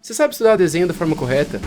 Você sabe estudar desenho da forma correta?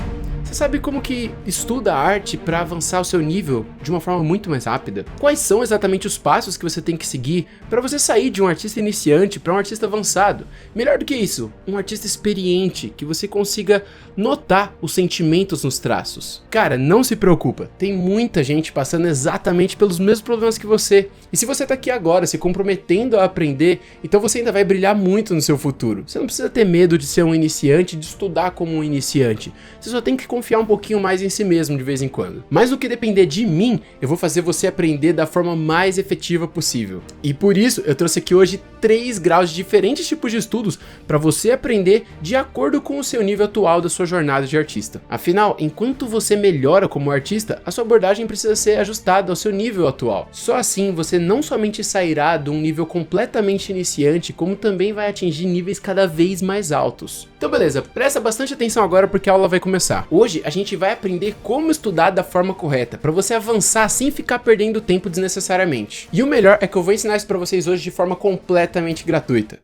Você sabe como que estuda arte para avançar o seu nível de uma forma muito mais rápida? Quais são exatamente os passos que você tem que seguir para você sair de um artista iniciante para um artista avançado? Melhor do que isso, um artista experiente, que você consiga notar os sentimentos nos traços. Cara, não se preocupa, tem muita gente passando exatamente pelos mesmos problemas que você. E se você tá aqui agora se comprometendo a aprender, então você ainda vai brilhar muito no seu futuro. Você não precisa ter medo de ser um iniciante, de estudar como um iniciante. Você só tem que confiar um pouquinho mais em si mesmo de vez em quando. Mas no que depender de mim, eu vou fazer você aprender da forma mais efetiva possível. E por isso, eu trouxe aqui hoje 3 graus de diferentes tipos de estudos para você aprender de acordo com o seu nível atual da sua jornada de artista. Afinal, enquanto você melhora como artista, a sua abordagem precisa ser ajustada ao seu nível atual. Só assim você não somente sairá de um nível completamente iniciante, como também vai atingir níveis cada vez mais altos. Então beleza, presta bastante atenção agora porque a aula vai começar. Hoje a gente vai aprender como estudar da forma correta, para você avançar sem ficar perdendo tempo desnecessariamente. E o melhor é que eu vou ensinar isso para vocês hoje de forma completamente gratuita.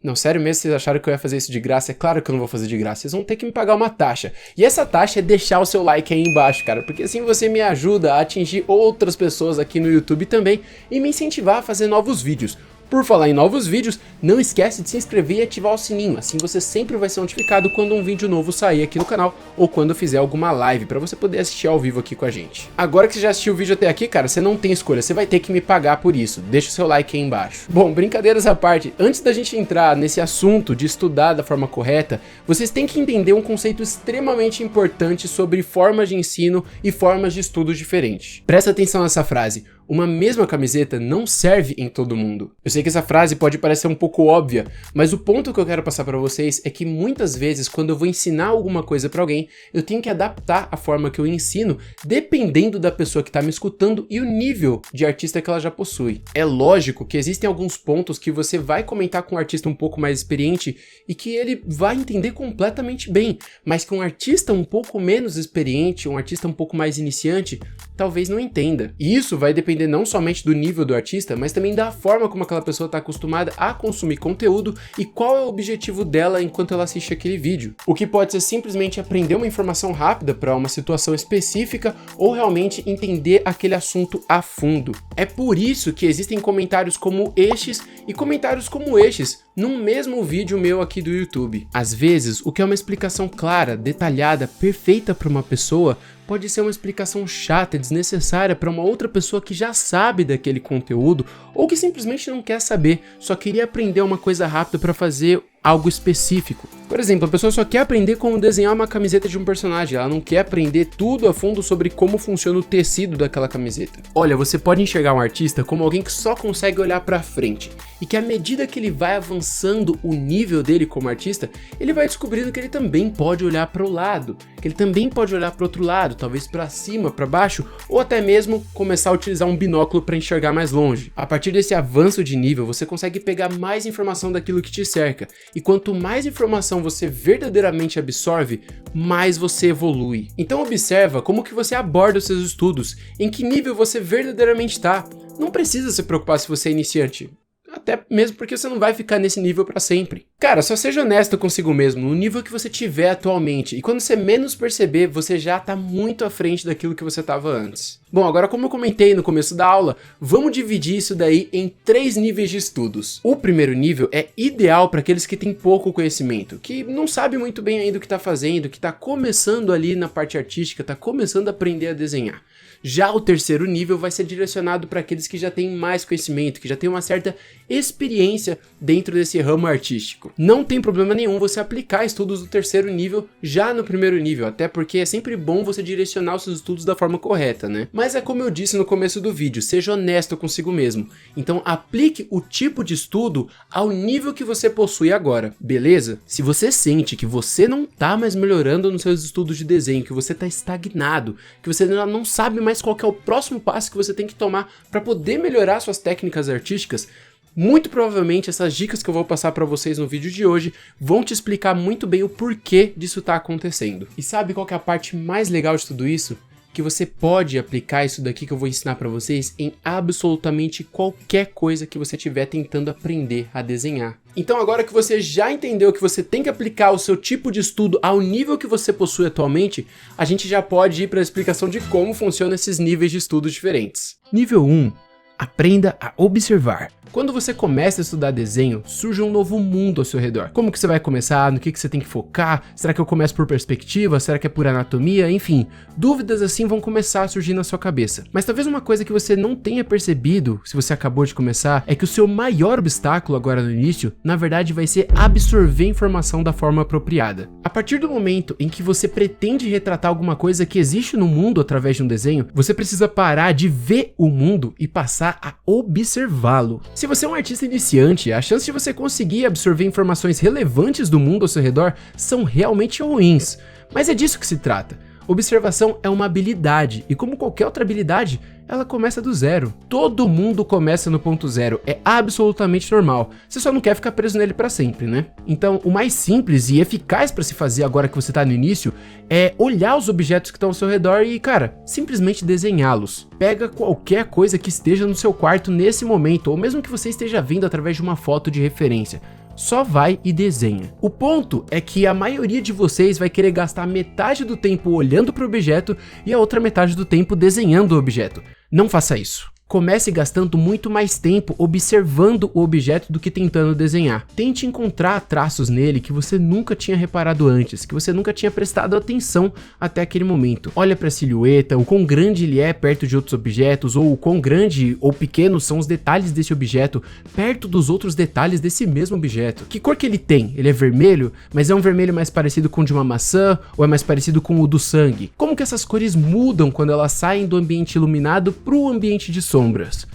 Não, sério mesmo, vocês acharam que eu ia fazer isso de graça? É claro que eu não vou fazer de graça, vocês vão ter que me pagar uma taxa. E essa taxa é deixar o seu like aí embaixo, cara, porque assim você me ajuda a atingir outras pessoas aqui no YouTube também e me incentivar a fazer novos vídeos. Por falar em novos vídeos, não esquece de se inscrever e ativar o sininho, assim você sempre vai ser notificado quando um vídeo novo sair aqui no canal ou quando eu fizer alguma live para você poder assistir ao vivo aqui com a gente. Agora que você já assistiu o vídeo até aqui, cara, você não tem escolha, você vai ter que me pagar por isso, deixa o seu like aí embaixo. Bom, brincadeiras à parte, antes da gente entrar nesse assunto de estudar da forma correta, vocês têm que entender um conceito extremamente importante sobre formas de ensino e formas de estudo diferentes. Presta atenção nessa frase. Uma mesma camiseta não serve em todo mundo. Eu sei que essa frase pode parecer um pouco óbvia, mas o ponto que eu quero passar para vocês é que muitas vezes quando eu vou ensinar alguma coisa para alguém, eu tenho que adaptar a forma que eu ensino dependendo da pessoa que está me escutando e o nível de artista que ela já possui. É lógico que existem alguns pontos que você vai comentar com um artista um pouco mais experiente e que ele vai entender completamente bem, mas que um artista um pouco menos experiente, um artista um pouco mais iniciante, talvez não entenda. E isso vai depender não somente do nível do artista, mas também da forma como aquela pessoa está acostumada a consumir conteúdo e qual é o objetivo dela enquanto ela assiste aquele vídeo. O que pode ser simplesmente aprender uma informação rápida para uma situação específica ou realmente entender aquele assunto a fundo. É por isso que existem comentários como estes e comentários como estes num mesmo vídeo meu aqui do YouTube. Às vezes, o que é uma explicação clara, detalhada, perfeita para uma pessoa, pode ser uma explicação chata e desnecessária para uma outra pessoa que já sabe daquele conteúdo ou que simplesmente não quer saber, só queria aprender uma coisa rápida para fazer algo específico. Por exemplo, a pessoa só quer aprender como desenhar uma camiseta de um personagem, ela não quer aprender tudo a fundo sobre como funciona o tecido daquela camiseta. Olha, você pode enxergar um artista como alguém que só consegue olhar para frente e que à medida que ele vai avançando o nível dele como artista, ele vai descobrindo que ele também pode olhar para o lado, que ele também pode olhar para o outro lado, talvez para cima, para baixo, ou até mesmo começar a utilizar um binóculo para enxergar mais longe. A partir desse avanço de nível, você consegue pegar mais informação daquilo que te cerca. E quanto mais informação você verdadeiramente absorve, mais você evolui. Então observa como que você aborda os seus estudos, em que nível você verdadeiramente está. Não precisa se preocupar se você é iniciante. Até mesmo porque você não vai ficar nesse nível para sempre. Cara, só seja honesto consigo mesmo, no nível que você tiver atualmente. E quando você menos perceber, você já tá muito à frente daquilo que você tava antes. Bom, agora como eu comentei no começo da aula, vamos dividir isso daí em 3 níveis de estudos. O primeiro nível é ideal para aqueles que têm pouco conhecimento, que não sabe muito bem ainda o que tá fazendo, que tá começando ali na parte artística, tá começando a aprender a desenhar. Já o terceiro nível vai ser direcionado para aqueles que já têm mais conhecimento, que já têm uma certa experiência dentro desse ramo artístico. Não tem problema nenhum você aplicar estudos do terceiro nível já no primeiro nível, até porque é sempre bom você direcionar os seus estudos da forma correta, né? Mas é como eu disse no começo do vídeo, seja honesto consigo mesmo. Então aplique o tipo de estudo ao nível que você possui agora, beleza? Se você sente que você não tá mais melhorando nos seus estudos de desenho, que você tá estagnado, que você não sabe mais qual que é o próximo passo que você tem que tomar para poder melhorar suas técnicas artísticas, muito provavelmente essas dicas que eu vou passar para vocês no vídeo de hoje vão te explicar muito bem o porquê disso tá acontecendo. E sabe qual que é a parte mais legal de tudo isso? que você pode aplicar isso daqui que eu vou ensinar pra vocês em absolutamente qualquer coisa que você estiver tentando aprender a desenhar. Então agora que você já entendeu que você tem que aplicar o seu tipo de estudo ao nível que você possui atualmente, a gente já pode ir para a explicação de como funcionam esses níveis de estudo diferentes. Nível 1. Aprenda a observar. Quando você começa a estudar desenho, surge um novo mundo ao seu redor. Como que você vai começar? No que você tem que focar? Será que eu começo por perspectiva? Será que é por anatomia? Enfim, dúvidas assim vão começar a surgir na sua cabeça. Mas talvez uma coisa que você não tenha percebido, se você acabou de começar, é que o seu maior obstáculo agora no início, na verdade vai ser absorver informação da forma apropriada. A partir do momento em que você pretende retratar alguma coisa que existe no mundo através de um desenho, você precisa parar de ver o mundo e passar a observá-lo. Se você é um artista iniciante, a chance de você conseguir absorver informações relevantes do mundo ao seu redor são realmente ruins, mas é disso que se trata. Observação é uma habilidade, e como qualquer outra habilidade, ela começa do zero. Todo mundo começa no ponto zero, é absolutamente normal. Você só não quer ficar preso nele para sempre, né? Então, o mais simples e eficaz para se fazer agora que você tá no início é olhar os objetos que estão ao seu redor e, cara, simplesmente desenhá-los. Pega qualquer coisa que esteja no seu quarto nesse momento, ou mesmo que você esteja vendo através de uma foto de referência. Só vai e desenha. O ponto é que a maioria de vocês vai querer gastar metade do tempo olhando para o objeto e a outra metade do tempo desenhando o objeto. Não faça isso. Comece gastando muito mais tempo observando o objeto do que tentando desenhar. Tente encontrar traços nele que você nunca tinha reparado antes, que você nunca tinha prestado atenção até aquele momento. Olha para a silhueta, o quão grande ele é perto de outros objetos, ou o quão grande ou pequeno são os detalhes desse objeto perto dos outros detalhes desse mesmo objeto. Que cor que ele tem? Ele é vermelho, mas é um vermelho mais parecido com o de uma maçã, ou é mais parecido com o do sangue? Como que essas cores mudam quando elas saem do ambiente iluminado para o ambiente de sombras?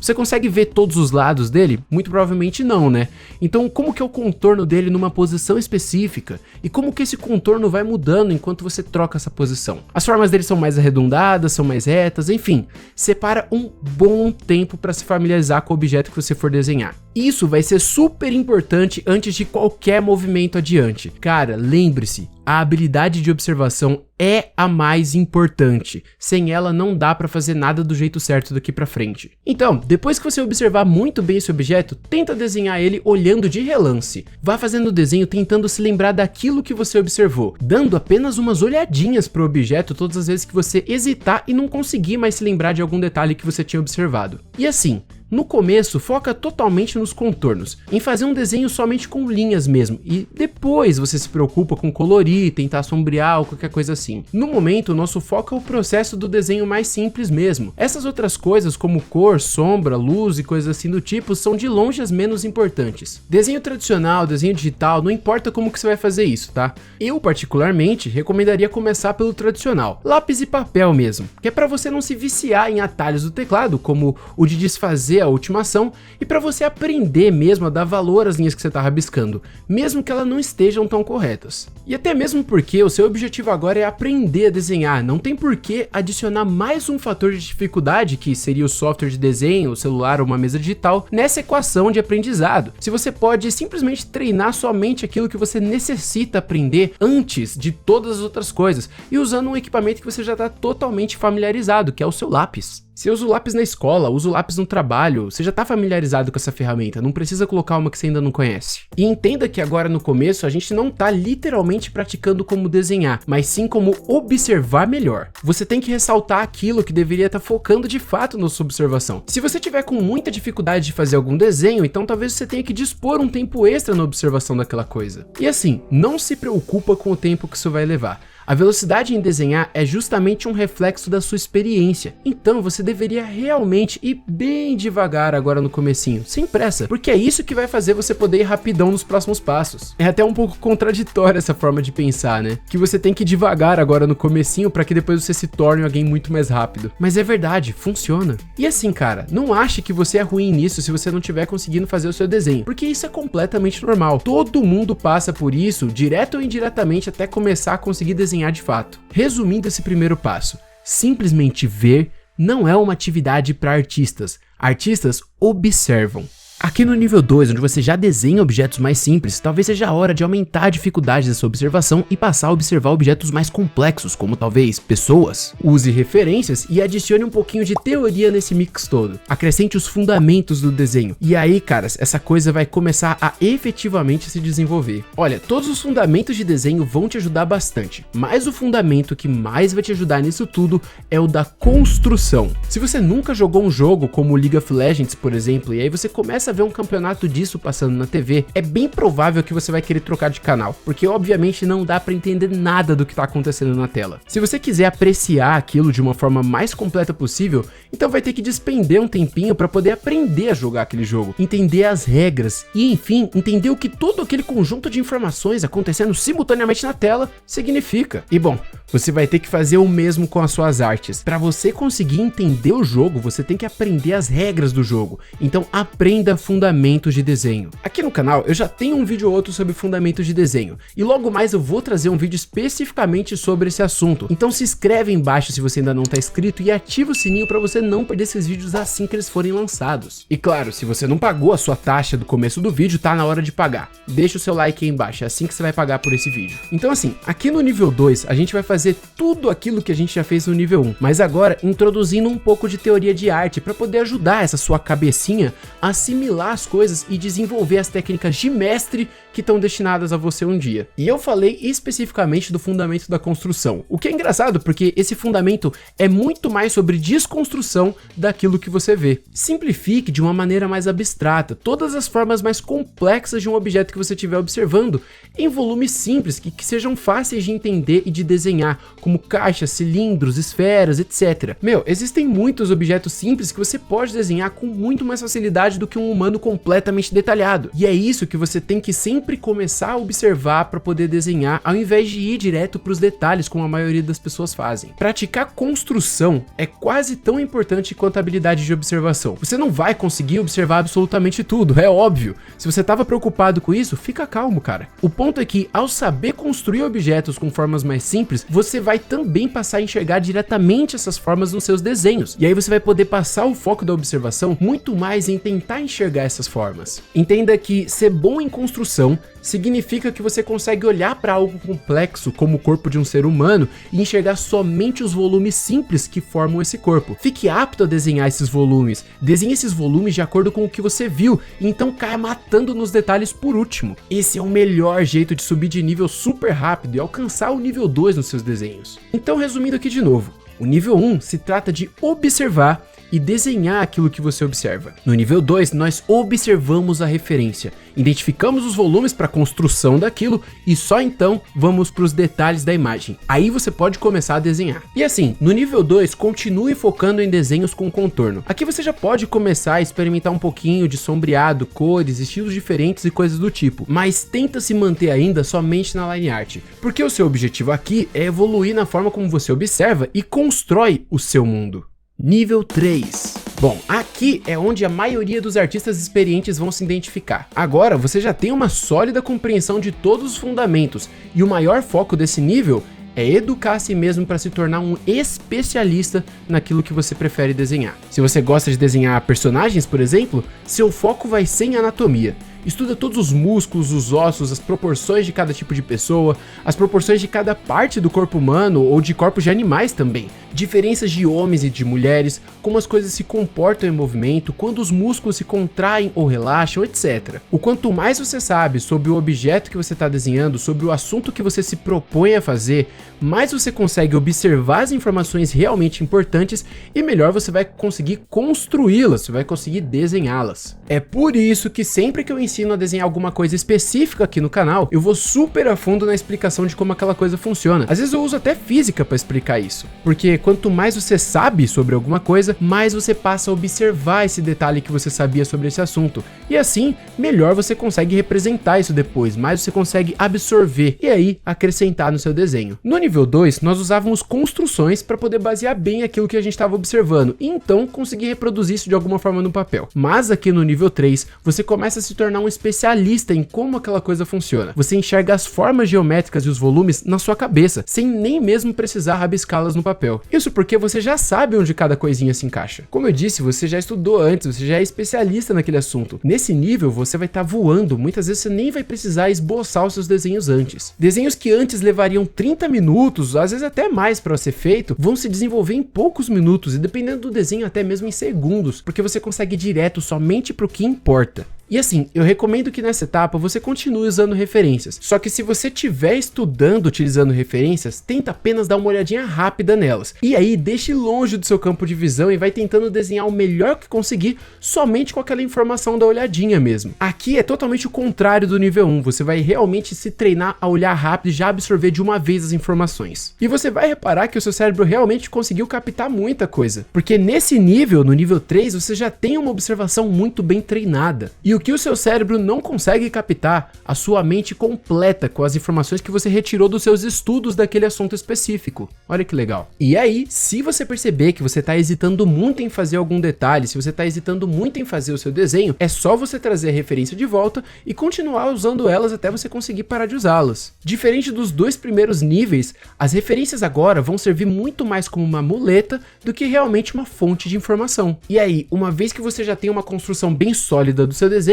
Você consegue ver todos os lados dele? Muito provavelmente não, né? Então como que é o contorno dele numa posição específica? E como que esse contorno vai mudando enquanto você troca essa posição? As formas dele são mais arredondadas, são mais retas, enfim. Separa um bom tempo para se familiarizar com o objeto que você for desenhar. Isso vai ser super importante antes de qualquer movimento adiante. Cara, lembre-se, a habilidade de observação é a mais importante. Sem ela não dá para fazer nada do jeito certo daqui para frente. Então, depois que você observar muito bem esse objeto, tenta desenhar ele olhando de relance. Vá fazendo o desenho tentando se lembrar daquilo que você observou, dando apenas umas olhadinhas pro objeto todas as vezes que você hesitar e não conseguir mais se lembrar de algum detalhe que você tinha observado. E assim, no começo, foca totalmente nos contornos, em fazer um desenho somente com linhas mesmo, e depois você se preocupa com colorir, tentar sombrear ou qualquer coisa assim. No momento, o nosso foco é o processo do desenho mais simples mesmo. Essas outras coisas, como cor, sombra, luz e coisas assim do tipo, são de longe as menos importantes. Desenho tradicional, desenho digital, não importa como que você vai fazer isso, tá? Eu, particularmente, recomendaria começar pelo tradicional, lápis e papel mesmo, que é para você não se viciar em atalhos do teclado, como o de desfazer a última ação, e para você aprender mesmo a dar valor às linhas que você está rabiscando, mesmo que elas não estejam tão corretas. E até mesmo porque o seu objetivo agora é aprender a desenhar, não tem por que adicionar mais um fator de dificuldade, que seria o software de desenho, o celular ou uma mesa digital, nessa equação de aprendizado. Se você pode simplesmente treinar somente aquilo que você necessita aprender antes de todas as outras coisas, e usando um equipamento que você já está totalmente familiarizado, que é o seu lápis. Se eu uso lápis na escola, uso lápis no trabalho, você já está familiarizado com essa ferramenta, não precisa colocar uma que você ainda não conhece. E entenda que agora no começo a gente não está literalmente praticando como desenhar, mas sim como observar melhor. Você tem que ressaltar aquilo que deveria estar focando de fato na sua observação. Se você tiver com muita dificuldade de fazer algum desenho, então talvez você tenha que dispor um tempo extra na observação daquela coisa. E assim, não se preocupa com o tempo que isso vai levar. A velocidade em desenhar é justamente um reflexo da sua experiência, então você deveria realmente ir bem devagar agora no comecinho, sem pressa, porque é isso que vai fazer você poder ir rapidão nos próximos passos. É até um pouco contraditória essa forma de pensar, né? Que você tem que ir devagar agora no comecinho para que depois você se torne alguém muito mais rápido. Mas é verdade, funciona. E assim, cara, não ache que você é ruim nisso se você não estiver conseguindo fazer o seu desenho, porque isso é completamente normal. Todo mundo passa por isso, direto ou indiretamente, até começar a conseguir desenhar de fato. Resumindo esse primeiro passo, simplesmente ver não é uma atividade para artistas. Artistas observam. Aqui no nível 2, onde você já desenha objetos mais simples, talvez seja a hora de aumentar a dificuldade dessa observação e passar a observar objetos mais complexos, como talvez pessoas. Use referências e adicione um pouquinho de teoria nesse mix todo. Acrescente os fundamentos do desenho. E aí, caras, essa coisa vai começar a efetivamente se desenvolver. Olha, todos os fundamentos de desenho vão te ajudar bastante, mas o fundamento que mais vai te ajudar nisso tudo é o da construção. Se você nunca jogou um jogo como League of Legends, por exemplo, e aí você começa a ver um campeonato disso passando na TV, é bem provável que você vai querer trocar de canal, porque obviamente não dá pra entender nada do que tá acontecendo na tela. Se você quiser apreciar aquilo de uma forma mais completa possível, então vai ter que despender um tempinho pra poder aprender a jogar aquele jogo, entender as regras e, enfim, entender o que todo aquele conjunto de informações acontecendo simultaneamente na tela significa. E bom, você vai ter que fazer o mesmo com as suas artes. Para você conseguir entender o jogo, você tem que aprender as regras do jogo. Então aprenda fundamentos de desenho. Aqui no canal eu já tenho um vídeo ou outro sobre fundamentos de desenho, e logo mais eu vou trazer um vídeo especificamente sobre esse assunto. Então se inscreve aí embaixo se você ainda não está inscrito e ativa o sininho para você não perder esses vídeos assim que eles forem lançados. E claro, se você não pagou a sua taxa do começo do vídeo, tá na hora de pagar. Deixa o seu like aí embaixo, é assim que você vai pagar por esse vídeo. Então assim, aqui no nível 2 a gente vai fazer tudo aquilo que a gente já fez no nível 1, mas agora introduzindo um pouco de teoria de arte para poder ajudar essa sua cabecinha a assimilar as coisas e desenvolver as técnicas de mestre que estão destinadas a você um dia. E eu falei especificamente do fundamento da construção, o que é engraçado porque esse fundamento é muito mais sobre desconstrução daquilo que você vê. Simplifique de uma maneira mais abstrata todas as formas mais complexas de um objeto que você estiver observando em volumes simples que sejam fáceis de entender e de desenhar, como caixas, cilindros, esferas, etc. Meu, existem muitos objetos simples que você pode desenhar com muito mais facilidade do que um humano completamente detalhado. E é isso que você tem que sempre começar a observar para poder desenhar, ao invés de ir direto para os detalhes, como a maioria das pessoas fazem. Praticar construção é quase tão importante quanto a habilidade de observação. Você não vai conseguir observar absolutamente tudo, é óbvio. Se você estava preocupado com isso, fica calmo, cara. O ponto é que, ao saber construir objetos com formas mais simples, você vai também passar a enxergar diretamente essas formas nos seus desenhos. E aí você vai poder passar o foco da observação muito mais em tentar enxergar essas formas. Entenda que ser bom em construção significa que você consegue olhar para algo complexo como o corpo de um ser humano e enxergar somente os volumes simples que formam esse corpo. Fique apto a desenhar esses volumes, desenhe esses volumes de acordo com o que você viu e então caia matando nos detalhes por último. Esse é o melhor jeito de subir de nível super rápido e alcançar o nível 2 nos seus desenhos. Então, resumindo aqui de novo, o nível 1 se trata de observar e desenhar aquilo que você observa. No nível 2, nós observamos a referência, identificamos os volumes para a construção daquilo e só então vamos para os detalhes da imagem. Aí você pode começar a desenhar. E assim, no nível 2, continue focando em desenhos com contorno. Aqui você já pode começar a experimentar um pouquinho de sombreado, cores, estilos diferentes e coisas do tipo, mas tenta se manter ainda somente na line art, porque o seu objetivo aqui é evoluir na forma como você observa e constrói o seu mundo. Nível 3. Bom, aqui é onde a maioria dos artistas experientes vão se identificar. Agora você já tem uma sólida compreensão de todos os fundamentos e o maior foco desse nível é educar a si mesmo para se tornar um especialista naquilo que você prefere desenhar. Se você gosta de desenhar personagens, por exemplo, seu foco vai ser em anatomia. Estuda todos os músculos, os ossos, as proporções de cada tipo de pessoa, as proporções de cada parte do corpo humano ou de corpos de animais também, diferenças de homens e de mulheres, como as coisas se comportam em movimento, quando os músculos se contraem ou relaxam, etc. O quanto mais você sabe sobre o objeto que você está desenhando, sobre o assunto que você se propõe a fazer, mais você consegue observar as informações realmente importantes e melhor você vai conseguir construí-las, você vai conseguir desenhá-las. É por isso que sempre que eu ensino a desenhar alguma coisa específica aqui no canal, eu vou super a fundo na explicação de como aquela coisa funciona. Às vezes eu uso até física para explicar isso, porque quanto mais você sabe sobre alguma coisa, mais você passa a observar esse detalhe que você sabia sobre esse assunto, e assim, melhor você consegue representar isso depois, mais você consegue absorver e aí acrescentar no seu desenho. No nível 2, nós usávamos construções para poder basear bem aquilo que a gente estava observando, e então conseguir reproduzir isso de alguma forma no papel. Mas aqui no nível 3, você começa a se tornar um especialista em como aquela coisa funciona. Você enxerga as formas geométricas e os volumes na sua cabeça, sem nem mesmo precisar rabiscá-las no papel. Isso porque você já sabe onde cada coisinha se encaixa. Como eu disse, você já estudou antes, você já é especialista naquele assunto. Nesse nível, você vai estar voando, muitas vezes você nem vai precisar esboçar os seus desenhos antes. Desenhos que antes levariam 30 minutos, às vezes até mais para ser feito, vão se desenvolver em poucos minutos e dependendo do desenho até mesmo em segundos, porque você consegue ir direto somente para o que importa. E assim, eu recomendo que nessa etapa você continue usando referências, só que se você estiver estudando utilizando referências, tenta apenas dar uma olhadinha rápida nelas, e aí deixe longe do seu campo de visão e vai tentando desenhar o melhor que conseguir somente com aquela informação da olhadinha mesmo. Aqui é totalmente o contrário do nível 1, você vai realmente se treinar a olhar rápido e já absorver de uma vez as informações. E você vai reparar que o seu cérebro realmente conseguiu captar muita coisa, porque nesse nível, no nível 3, você já tem uma observação muito bem treinada. E o que o seu cérebro não consegue captar, a sua mente completa com as informações que você retirou dos seus estudos daquele assunto específico. Olha que legal. E aí, se você perceber que você está hesitando muito em fazer algum detalhe, se você está hesitando muito em fazer o seu desenho, é só você trazer a referência de volta e continuar usando elas até você conseguir parar de usá-las. Diferente dos dois primeiros níveis, as referências agora vão servir muito mais como uma muleta do que realmente uma fonte de informação. E aí, uma vez que você já tem uma construção bem sólida do seu desenho,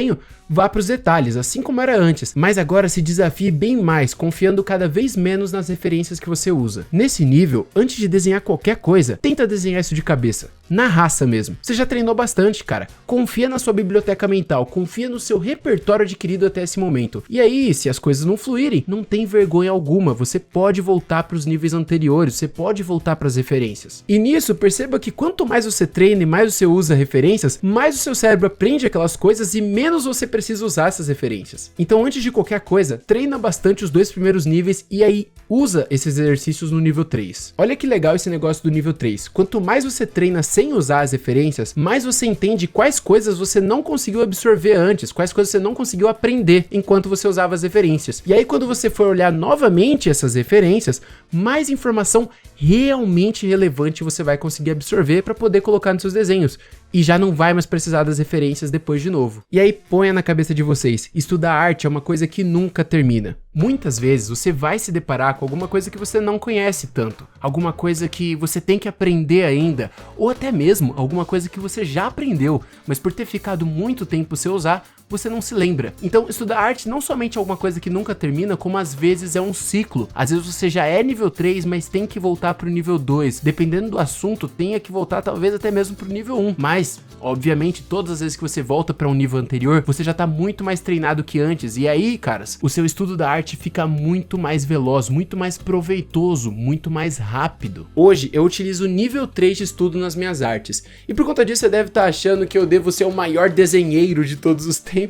vá para os detalhes, assim como era antes, mas agora se desafie bem mais, confiando cada vez menos nas referências que você usa. Nesse nível, antes de desenhar qualquer coisa, tenta desenhar isso de cabeça, na raça mesmo. Você já treinou bastante, cara. Confia na sua biblioteca mental, confia no seu repertório adquirido até esse momento. E aí, se as coisas não fluírem, não tem vergonha alguma, você pode voltar para os níveis anteriores, você pode voltar para as referências. E nisso, perceba que quanto mais você treina e mais você usa referências, mais o seu cérebro aprende aquelas coisas e menos você precisa usar essas referências. Então, antes de qualquer coisa, treina bastante os dois primeiros níveis e aí usa esses exercícios no nível 3. Olha que legal esse negócio do nível 3. Quanto mais você treina sem usar as referências, mais você entende quais coisas você não conseguiu absorver antes, quais coisas você não conseguiu aprender enquanto você usava as referências. E aí, quando você for olhar novamente essas referências, mais informação realmente relevante você vai conseguir absorver para poder colocar nos seus desenhos. E já não vai mais precisar das referências depois de novo. E aí ponha na cabeça de vocês, estudar arte é uma coisa que nunca termina. Muitas vezes você vai se deparar com alguma coisa que você não conhece tanto, alguma coisa que você tem que aprender ainda, ou até mesmo alguma coisa que você já aprendeu, mas por ter ficado muito tempo sem usar, você não se lembra. Então estudar arte não somente é alguma coisa que nunca termina, como às vezes é um ciclo. Às vezes você já é nível 3, mas tem que voltar pro nível 2. Dependendo do assunto, tenha que voltar talvez até mesmo pro nível 1. Mas, obviamente, todas as vezes que você volta para um nível anterior, você já tá muito mais treinado que antes. E aí, caras, o seu estudo da arte fica muito mais veloz, muito mais proveitoso, muito mais rápido. Hoje eu utilizo o nível 3 de estudo nas minhas artes. E por conta disso você deve estar achando que eu devo ser o maior desenheiro de todos os tempos.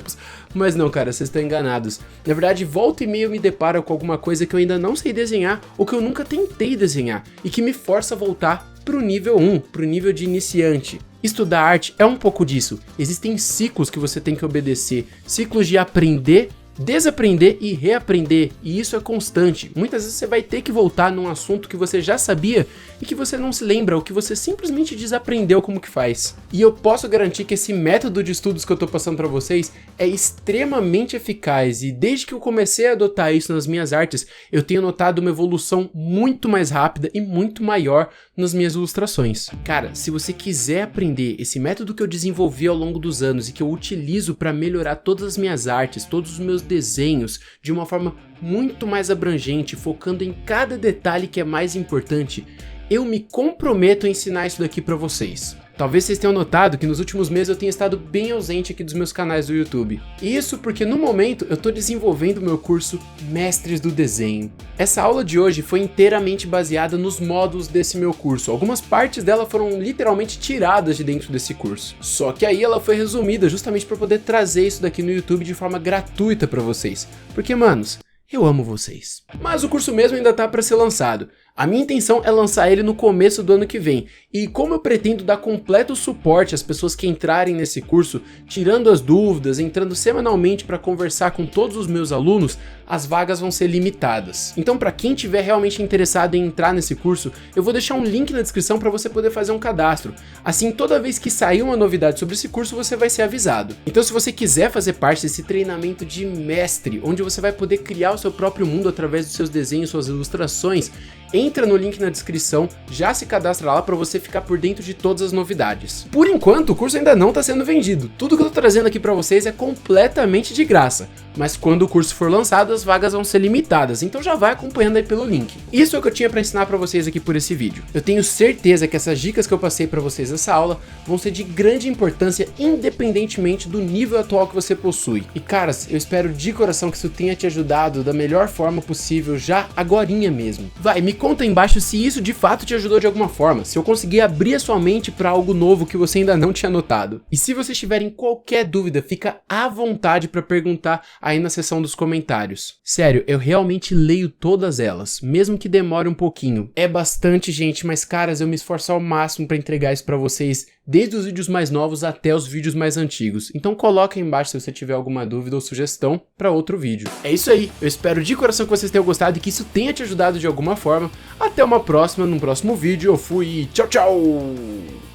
Mas não, cara, vocês estão enganados. Na verdade, volta e meia eu me deparo com alguma coisa que eu ainda não sei desenhar ou que eu nunca tentei desenhar e que me força a voltar pro nível 1, pro nível de iniciante. Estudar arte é um pouco disso. Existem ciclos que você tem que obedecer, ciclos de aprender, desaprender e reaprender, e isso é constante. Muitas vezes você vai ter que voltar num assunto que você já sabia e que você não se lembra, ou que você simplesmente desaprendeu como que faz. E eu posso garantir que esse método de estudos que eu tô passando para vocês é extremamente eficaz, e desde que eu comecei a adotar isso nas minhas artes, eu tenho notado uma evolução muito mais rápida e muito maior nas minhas ilustrações. Cara, se você quiser aprender esse método que eu desenvolvi ao longo dos anos e que eu utilizo para melhorar todas as minhas artes, todos os meus desenhos de uma forma muito mais abrangente, focando em cada detalhe que é mais importante, eu me comprometo a ensinar isso daqui para vocês. Talvez vocês tenham notado que nos últimos meses eu tenho estado bem ausente aqui dos meus canais do YouTube. E isso porque no momento eu estou desenvolvendo o meu curso Mestres do Desenho. Essa aula de hoje foi inteiramente baseada nos módulos desse meu curso. Algumas partes dela foram literalmente tiradas de dentro desse curso. Só que aí ela foi resumida justamente para poder trazer isso daqui no YouTube de forma gratuita para vocês. Porque, manos, eu amo vocês. Mas o curso mesmo ainda tá para ser lançado. A minha intenção é lançar ele no começo do ano que vem, e como eu pretendo dar completo suporte às pessoas que entrarem nesse curso, tirando as dúvidas, entrando semanalmente para conversar com todos os meus alunos, as vagas vão ser limitadas. Então, para quem tiver realmente interessado em entrar nesse curso, eu vou deixar um link na descrição para você poder fazer um cadastro. Assim, toda vez que sair uma novidade sobre esse curso, você vai ser avisado. Então, se você quiser fazer parte desse treinamento de mestre, onde você vai poder criar o seu próprio mundo através dos seus desenhos, suas ilustrações, entra no link na descrição, já se cadastra lá para você ficar por dentro de todas as novidades. Por enquanto, o curso ainda não está sendo vendido. Tudo que eu tô trazendo aqui para vocês é completamente de graça. Mas quando o curso for lançado, as vagas vão ser limitadas, então já vai acompanhando aí pelo link. Isso é o que eu tinha para ensinar para vocês aqui por esse vídeo. Eu tenho certeza que essas dicas que eu passei para vocês nessa aula vão ser de grande importância, independentemente do nível atual que você possui. E caras, eu espero de coração que isso tenha te ajudado da melhor forma possível, já agorinha mesmo. Vai, me conta aí embaixo se isso de fato te ajudou de alguma forma, se eu conseguir abrir a sua mente para algo novo que você ainda não tinha notado. E se vocês tiverem qualquer dúvida, fica à vontade para perguntar aí na seção dos comentários. Sério, eu realmente leio todas elas, mesmo que demore um pouquinho. É bastante gente, mas caras, eu me esforço ao máximo para entregar isso para vocês, desde os vídeos mais novos até os vídeos mais antigos. Então coloca aí embaixo se você tiver alguma dúvida ou sugestão para outro vídeo. É isso aí, eu espero de coração que vocês tenham gostado e que isso tenha te ajudado de alguma forma. Até uma próxima, num próximo vídeo. Eu fui, tchau, tchau!